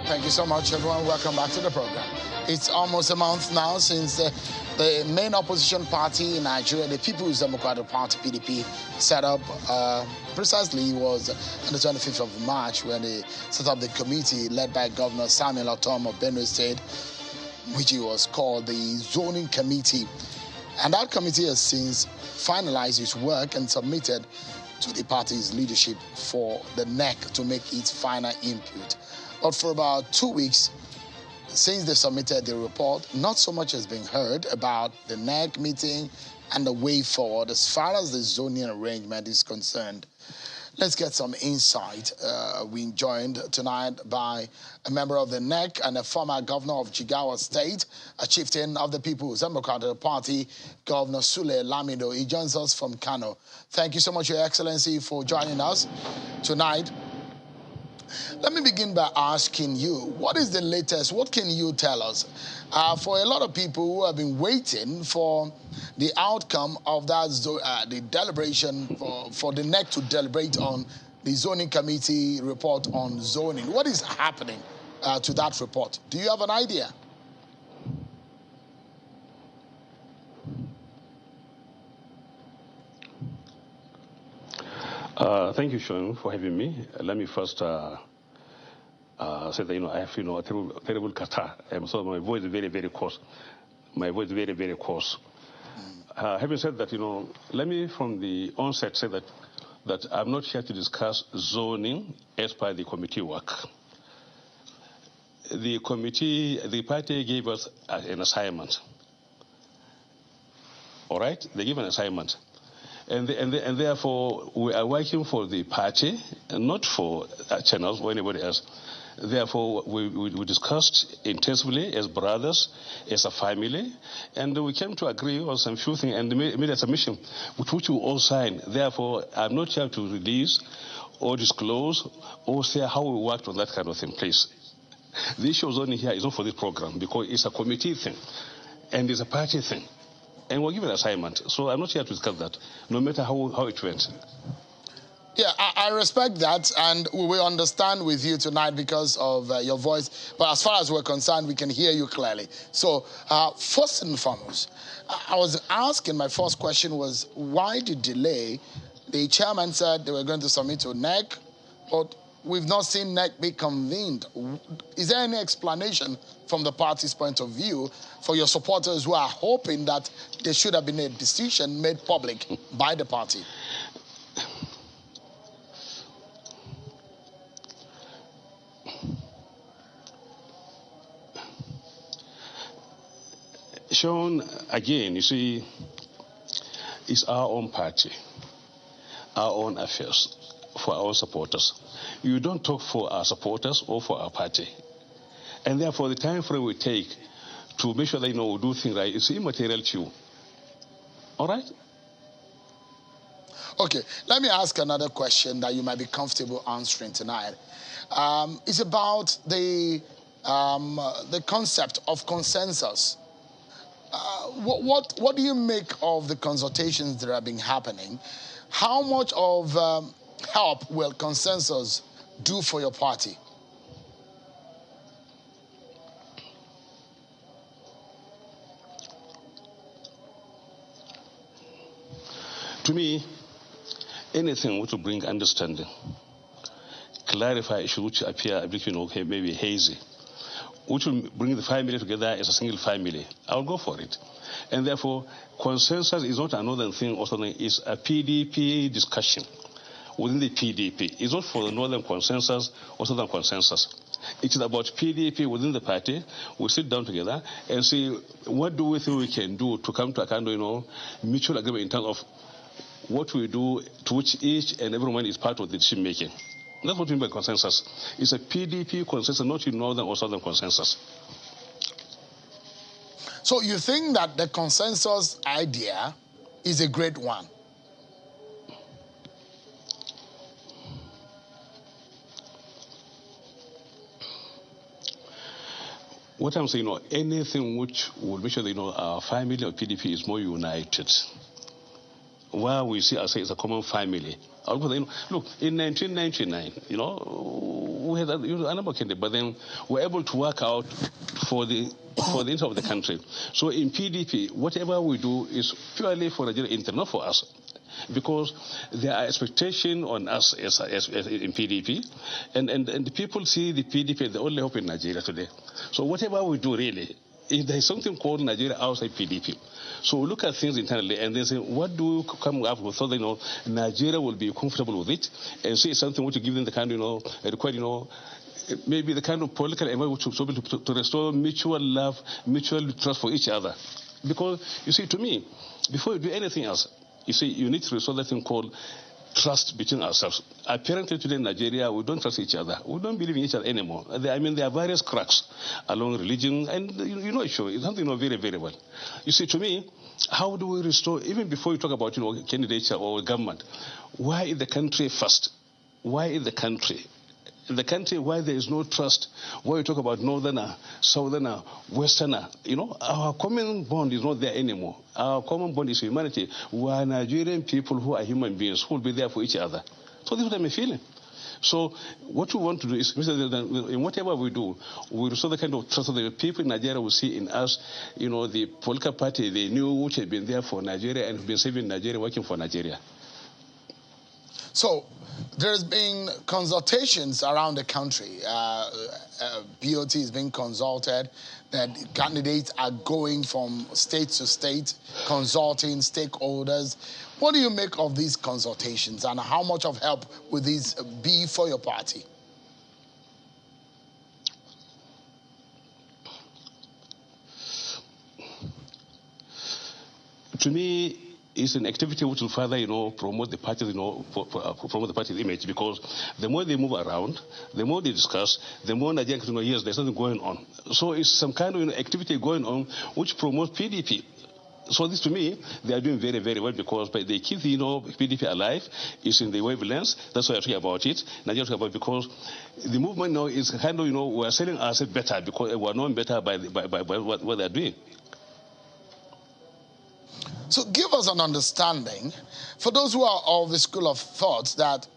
Thank you so much, everyone. Welcome back to the program. It's almost a month now since the main opposition party in Nigeria, the People's Democratic Party, PDP, set up, precisely was on the 25th of March when they set up the committee led by Governor Samuel Otom of Benue State, which was called the Zoning Committee. And that committee has since finalized its work and submitted to the party's leadership for the NEC to make its final input. But for about 2 weeks, since they submitted the report, not so much has been heard about the NEC meeting and the way forward as far as the zoning arrangement is concerned. Let's get some insight. We're joined tonight by a member of the NEC and a former governor of Jigawa State, a chieftain of the People's Democratic Party, Governor Sule Lamido. He joins us from Kano. Thank you so much, Your Excellency, for joining us tonight. Let me begin by asking you, what is the latest? What can you tell us? For a lot of people who have been waiting for the outcome of that the deliberation for the NEC to deliberate on the zoning committee report on zoning, what is happening to that report? Do you have an idea? Thank you, Sean, for having me. Let me first say that, I have, a terrible catarrh. So my voice is very, very coarse. My voice is very, very coarse. Having said that, let me from the onset say that I'm not here to discuss zoning as per the committee work. The party gave us an assignment. All right? They gave an assignment. And therefore, we are working for the party, and not for channels or anybody else. Therefore, we discussed intensively as brothers, as a family, and we came to agree on some few things and made a submission, which we all signed. Therefore, I'm not here to release or disclose or say how we worked on that kind of thing, please. The issue only here is not for this program because it's a committee thing and it's a party thing. And we're given an assignment. So I'm not here to discuss that, no matter how it went. Yeah, I respect that, and we will understand with you tonight because of your voice. But as far as we're concerned, we can hear you clearly. So first and foremost, I was asking, my first question was, why the delay? The chairman said they were going to submit to NEC, but we've not seen NEC be convened. Is there any explanation from the party's point of view for your supporters who are hoping that there should have been a decision made public by the party? Sean, again, you see, it's our own party, our own affairs, for our supporters. You don't talk for our supporters or for our party. And therefore, the time frame we take to make sure that, we do things right is immaterial to you. All right? Okay, let me ask another question that you might be comfortable answering tonight. It's about the concept of consensus. What do you make of the consultations that have been happening? How much of help will consensus do for your party? To me, anything which will bring understanding, clarify issues which appear maybe hazy, which will bring the family together as a single family, I'll go for it. And therefore, consensus is not another thing or something, it's a PDP discussion within the PDP. It's not for the northern consensus or southern consensus. It is about PDP within the party. We sit down together and see what do we think we can do to come to a kind of, mutual agreement in terms of what we do to which each and everyone is part of the decision making. That's what we mean by consensus. It's a PDP consensus, not a northern or southern consensus. So you think that the consensus idea is a great one? What I'm saying, anything which will make sure that, our family of PDP is more united. where we see ourselves as a common family. Look, in 1999, we had a number of candidates, but then we were able to work out for the interest of the country. So in PDP, whatever we do is purely for Nigeria interest, not for us. Because there are expectations on us as in PDP, and the people see the PDP as the only hope in Nigeria today. So whatever we do, really, if there is something called Nigeria outside PDP. So we look at things internally and then say, what do we come up with so that Nigeria will be comfortable with it, and see something which will give them the kind maybe the kind of political environment which will be able to restore mutual love, mutual trust for each other. Because you see, to me, before you do anything else, you see, you need to restore that thing called trust between ourselves. Apparently today in Nigeria, we don't trust each other. We don't believe in each other anymore. There are various cracks along religion, and it's something very, very well. You see, to me, how do we restore, even before you talk about candidature or government, why is the country first? Why is the country? In the country where there is no trust, where you talk about northerner, southerner, westerner, our common bond is not there anymore. Our common bond is humanity. We are Nigerian people who are human beings who will be there for each other. So this is what I'm feeling. So what we want to do is, in whatever we do, we restore the kind of trust that the people in Nigeria will see in us, the political party they knew, which had been there for Nigeria and have been saving Nigeria, working for Nigeria. So there's been consultations around the country. BOT is being consulted. That candidates are going from state to state, consulting stakeholders. What do you make of these consultations, and how much of help will these be for your party? To me, it's an activity which will further, promote the party's, promote the party's image, because the more they move around, the more they discuss, the more Nigerians know, yes, there's something going on. So it's some kind of activity going on which promotes PDP. So this, to me, they are doing very, very well, because they keep PDP alive. It's in the wavelengths. That's why I'm talking about it. Nigeria talking about it, because the movement now is kind of, we're selling ourselves better because we're known better by what they're doing. So give us an understanding, for those who are of the school of thought that,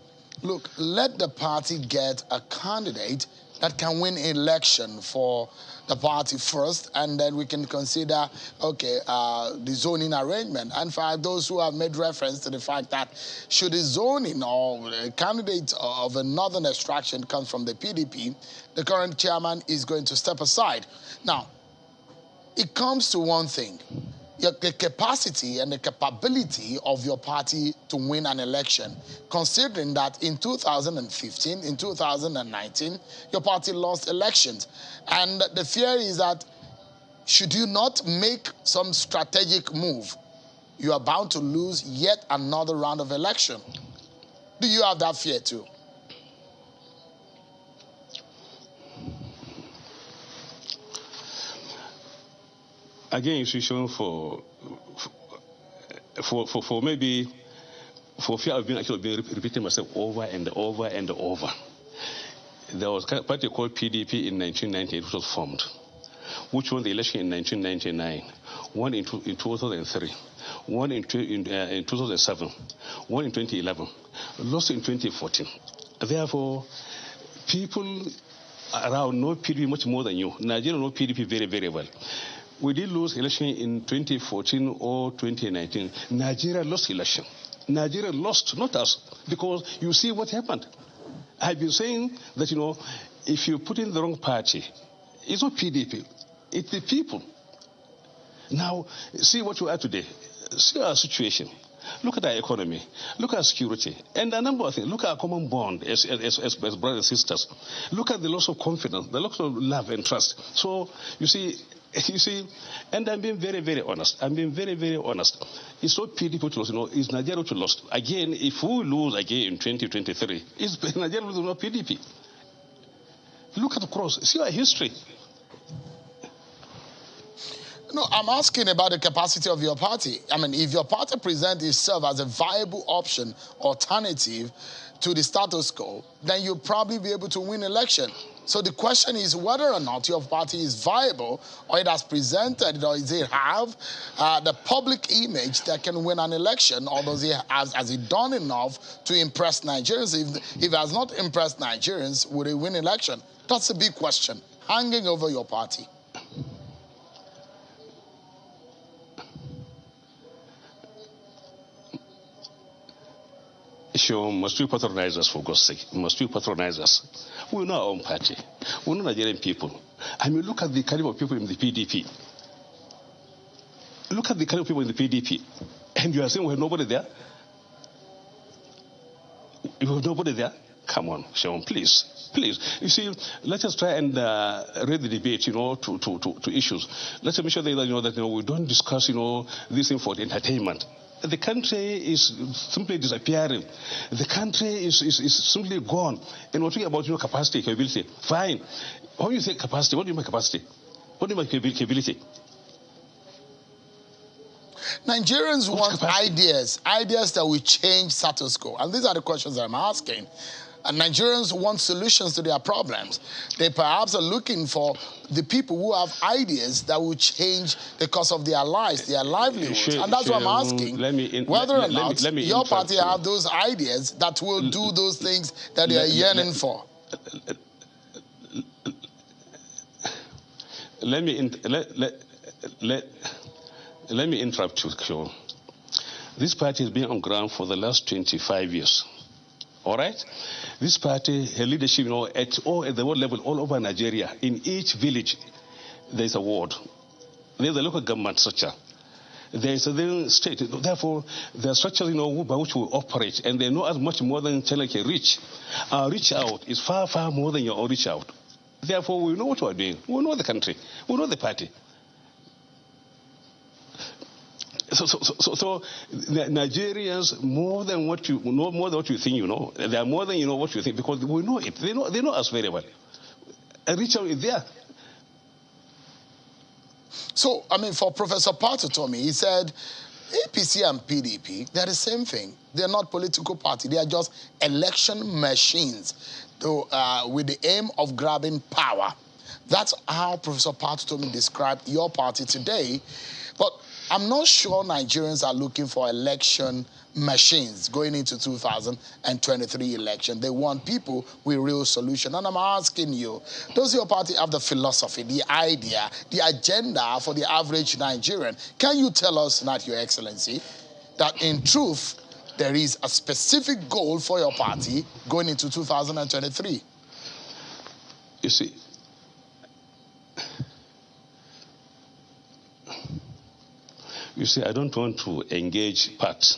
look, let the party get a candidate that can win election for the party first, and then we can consider, the zoning arrangement. And for those who have made reference to the fact that should the zoning or a candidate of a northern extraction comes from the PDP, the current chairman is going to step aside. Now, it comes to one thing. The capacity and the capability of your party to win an election, considering that in 2015, in 2019, your party lost elections. And the fear is that should you not make some strategic move, you are bound to lose yet another round of election. Do you have that fear too? Again, you should show for fear of being repeating myself over and over and over. There was a party called PDP in 1998, which was formed, which won the election in 1999, one in 2003, one in 2007, one in 2011, lost in 2014. Therefore, people around know PDP much more than you. Nigeria know PDP very, very well. We did lose election in 2014 or 2019. Nigeria lost election. Nigeria lost, not us, because you see what happened. I've been saying that, if you put in the wrong party, it's not PDP, it's the people. Now, see what we are today. See our situation. Look at our economy. Look at security. And a number of things. Look at our common bond as brothers and sisters. Look at the loss of confidence, the loss of love and trust. So, you see, and I'm being very, very honest. It's not PDP which lost, it's Nigeria which lost. Again, if we lose again in 2023, it's Nigeria which not PDP. Look at the cross. See our history. No, I'm asking about the capacity of your party. I mean, if your party presents itself as a viable option, alternative to the status quo, then you'll probably be able to win election. So the question is whether or not your party is viable, or it has presented, or does it have the public image that can win an election, or does it has it done enough to impress Nigerians? If it has not impressed Nigerians, would it win election? That's a big question hanging over your party. Sure, must we patronize us, for God's sake? Must we patronize us? We know our own party. We know Nigerian people. I mean, look at the caliber of people in the PDP. Look at the caliber of people in the PDP. And you are saying we have nobody there? You have nobody there? Come on, Sean, please. Please. You see, let us try and read the debate, to issues. Let's make sure that we don't discuss, this thing for entertainment. The country is simply disappearing. The country is simply gone. And we're talking about capacity, capability. Fine. When you say capacity, what do you mean capacity? What do you mean capability? Nigerians want ideas that will change status quo. And these are the questions I'm asking. And Nigerians want solutions to their problems. They perhaps are looking for the people who have ideas that will change the course of their lives, their livelihoods. And that's what I'm asking, whether or not your party have those ideas that will do those things that they are yearning for. Let me interrupt you, Sean. This party has been on ground for the last 25 years. All right? This party, her leadership, at the world level, all over Nigeria, in each village, there's a ward. There's a local government structure. There's a state. Therefore, there are structures, by which we operate, and they know as much more than like a reach. Our reach out is far, far more than your reach out. Therefore, we know what we're doing. We know the country. We know the party. So Nigerians, more than what you know, more than what you think you know, they are more than what you think, because we know it. They know us very well. A reach out is there. So, I mean, for Professor Patutomi, he said APC and PDP, they're the same thing. They're not political party. They are just election machines with the aim of grabbing power. That's how Professor Patutomi described your party today. But I'm not sure Nigerians are looking for election machines going into 2023 election. They want people with real solution. And I'm asking you, does your party have the philosophy, the idea, the agenda for the average Nigerian? Can you tell us, not Your Excellency, that in truth, there is a specific goal for your party going into 2023? You see, I don't want to engage Pat.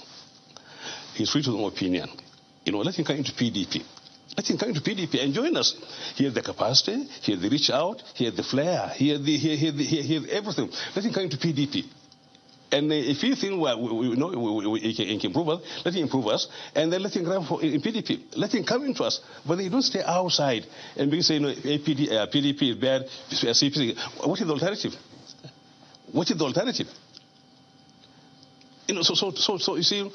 He's free to his own opinion. Let him come into PDP. Let him come into PDP and join us. He has the capacity, he has the reach out, he has the flair, he has everything. Let him come into PDP. And if you think he can improve us, let him improve us, and then let him grab in PDP. Let him come into us. But they don't stay outside and be saying, PDP is bad, CPC. What is the alternative? What is the alternative? So you see,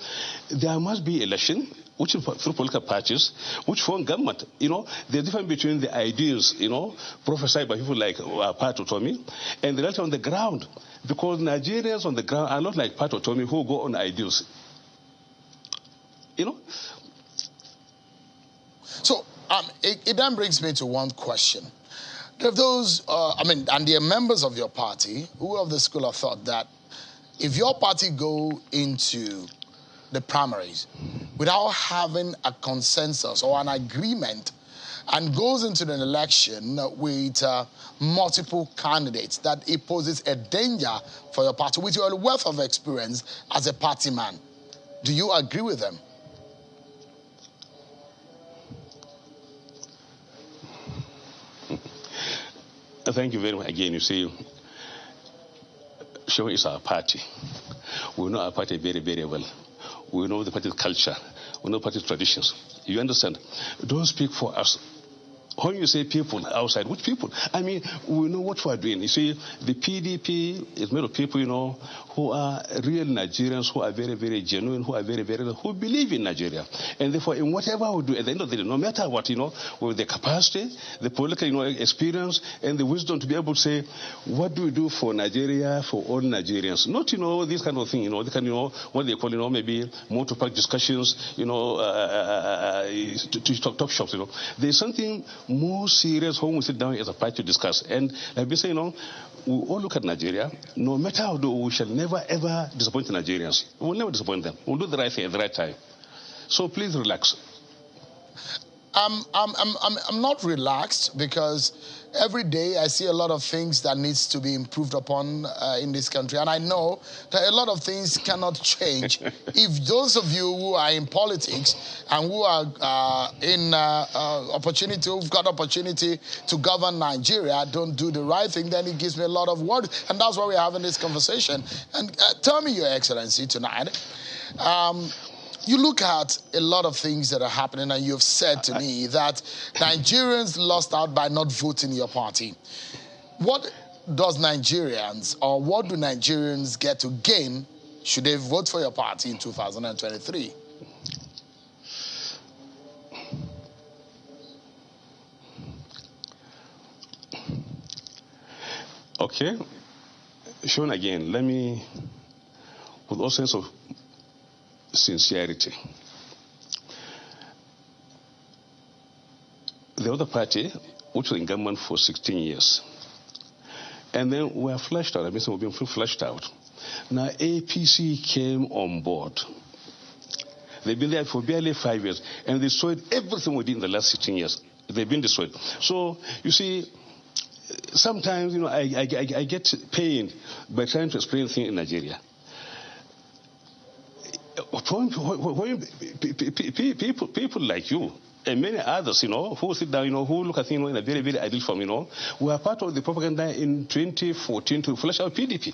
there must be election, which is through political parties, which form government. The difference between the ideals, prophesied by people like Pat Otomi, and the reality on the ground. Because Nigerians on the ground are not like Pat Otomi who go on ideals. So it then brings me to one question. There are those, and there are members of your party who are of the school of thought that if your party go into the primaries without having a consensus or an agreement and goes into an election with multiple candidates, that it poses a danger for your party with your wealth of experience as a party man. Do you agree with them? Thank you very much. Again, you see, Show is our party. We know our party very, very well. We know the party's culture. We know the party's traditions. You understand? Don't speak for us. When you say people outside, which people? I mean, we know what we are doing. You see, the PDP is made of people, who are real Nigerians, who are very, very genuine, who are very, very, who believe in Nigeria. And therefore, in whatever we do, at the end of the day, no matter what, with the capacity, the political, experience, and the wisdom to be able to say, what do we do for Nigeria, for all Nigerians? Not, this kind of thing, they can, what they call, maybe motor park discussions, to top shops, There's something more serious when we sit down as a party to discuss. And like we say, we all look at Nigeria. No matter how do, we shall never ever disappoint the Nigerians. We will never disappoint them. We'll do the right thing at the right time. So please relax. I'm not relaxed because every day I see a lot of things that needs to be improved upon in this country, and I know that a lot of things cannot change if those of you who are in politics and who are who've got opportunity to govern Nigeria don't do the right thing. Then it gives me a lot of worries, and that's why we're having this conversation. And tell me, Your Excellency, tonight. You look at a lot of things that are happening, and you've said to me that Nigerians lost out by not voting your party. What does Nigerians, or what do Nigerians get to gain should they vote for your party in 2023? Okay. Sean, again, let me, with all sense of sincerity. The other party, which was in government for 16 years, and then we were flushed out. I mean, we've been flushed out. Now, APC came on board. They've been there for barely 5 years, and they destroyed everything we did in the last 16 years. They've been destroyed. So, you see, sometimes, I get pained by trying to explain things in Nigeria. People like you and many others, who sit down, who look at things in a very, very ideal form, we are part of the propaganda in 2014 to flush out PDP.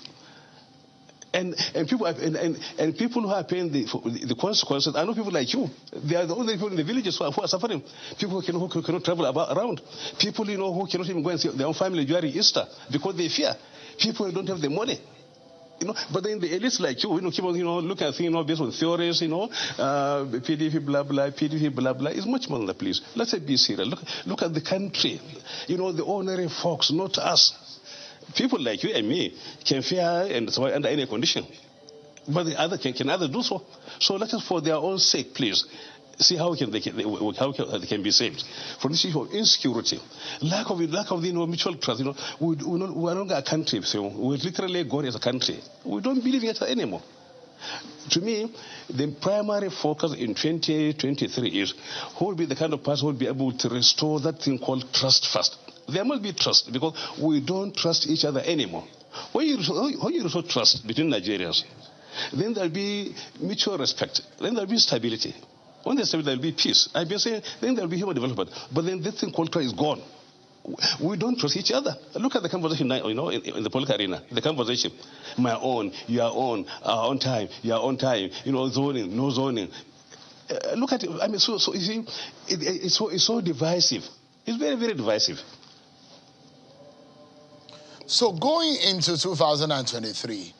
And people who are paying the consequences are not people like you. They are the only people in the villages who are suffering. People who cannot travel around. People, who cannot even go and see their own family during Easter because they fear. People who don't have the money. But then the elites like you, keep on, looking at things, based on theories, PDP, blah, blah, PDP, blah, blah. It's much more than that, please. Let's be serious. Look at the country. The ordinary folks, not us. People like you and me can fear and survive under any condition. But the other can others do so? So let us, for their own sake, please, see how they can be saved from this issue of insecurity, lack of mutual trust. We are no longer a country. So we literally gone as a country. We don't believe in it anymore. To me, the primary focus in 2023 is who will be the kind of person who will be able to restore that thing called trust first. There must be trust because we don't trust each other anymore. When you restore trust between Nigerians, then there will be mutual respect. Then there will be stability. When there's stability, there will be peace. I've been saying, then there will be human development. But then this thing called trust is gone. We don't trust each other. Look at the conversation now, in the political arena. The conversation, my own, your own, our own time, your own time. Zoning, no zoning. Look at it. I mean, so you see, it's so divisive. It's very, very divisive. So going into 2023,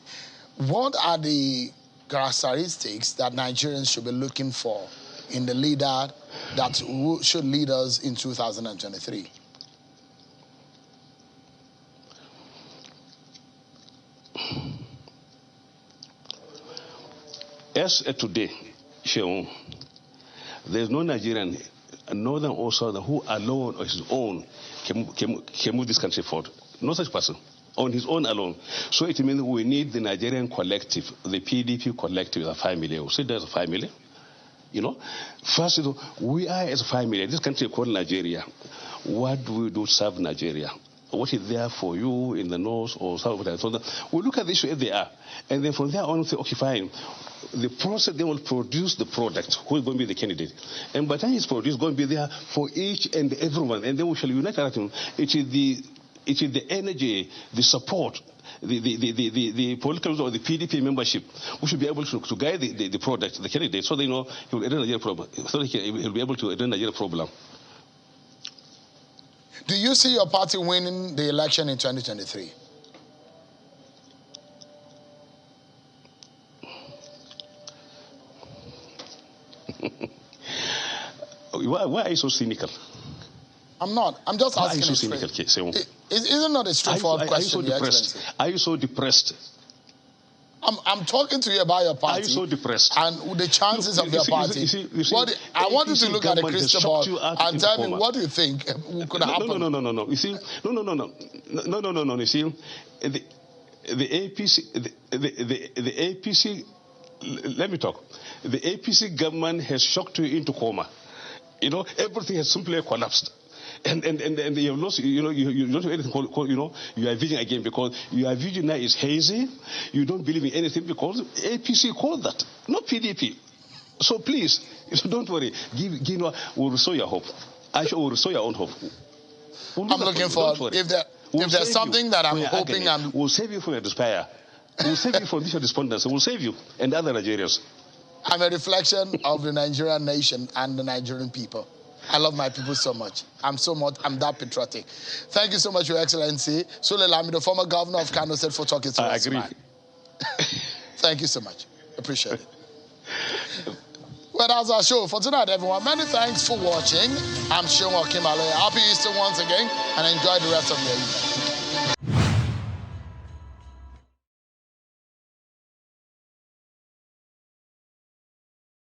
what are the characteristics that Nigerians should be looking for in the leader that should lead us in 2023? As today, Sheon, there's no Nigerian, northern or southern, who alone or his own can move this country forward. No such person. On his own alone. So it means we need the Nigerian collective, the PDP collective, as a family. We say there's a family. First, we are as a family. This country called Nigeria. What do we do to serve Nigeria? What is there for you in the north or south? So we look at the issue as they are. And then from there on, we say, okay, fine. The process, they will produce the product. Who is going to be the candidate? And by the time it's produced, it's going to be there for each and everyone. And then we shall unite around him. It is the energy, the support, the political or the PDP membership who should be able to guide the product, the candidate, so they know he will address Nigeria problem. So he'll be able to address Nigeria problem. Do you see your party winning the election in 2023? Why are you so cynical? I'm not. I'm just asking. Why are you so cynical? Isn't not a straightforward question, Your Excellency? Are you so depressed? I'm talking to you about your party. Are you so depressed? And the chances of your party. I want you to look at the crystal ball and tell me what do you think could happen. No. You see, no. You see, the APC. Let me talk. The APC government has shocked you into coma. You know, everything has simply collapsed. And you have lost, you don't have anything called, you are vision again because your vision now is hazy. You don't believe in anything because APC called that, not PDP. So please, don't worry. We'll restore your hope. Actually, we'll restore your own hope. I'm looking forward. If there's something that I'm hoping we'll save you from your despair. We'll save you from this despondency. We'll save you and other Nigerians. I'm a reflection of the Nigerian nation and the Nigerian people. I love my people so much. I'm that patriotic. Thank you so much, Your Excellency. Sule Lamido, former governor of Kano State, for talking to us. I agree. Thank you so much. Appreciate it. Well, that's our show for tonight, everyone. Many thanks for watching. I'm Sean Okimale. Happy Easter once again, and enjoy the rest of your evening.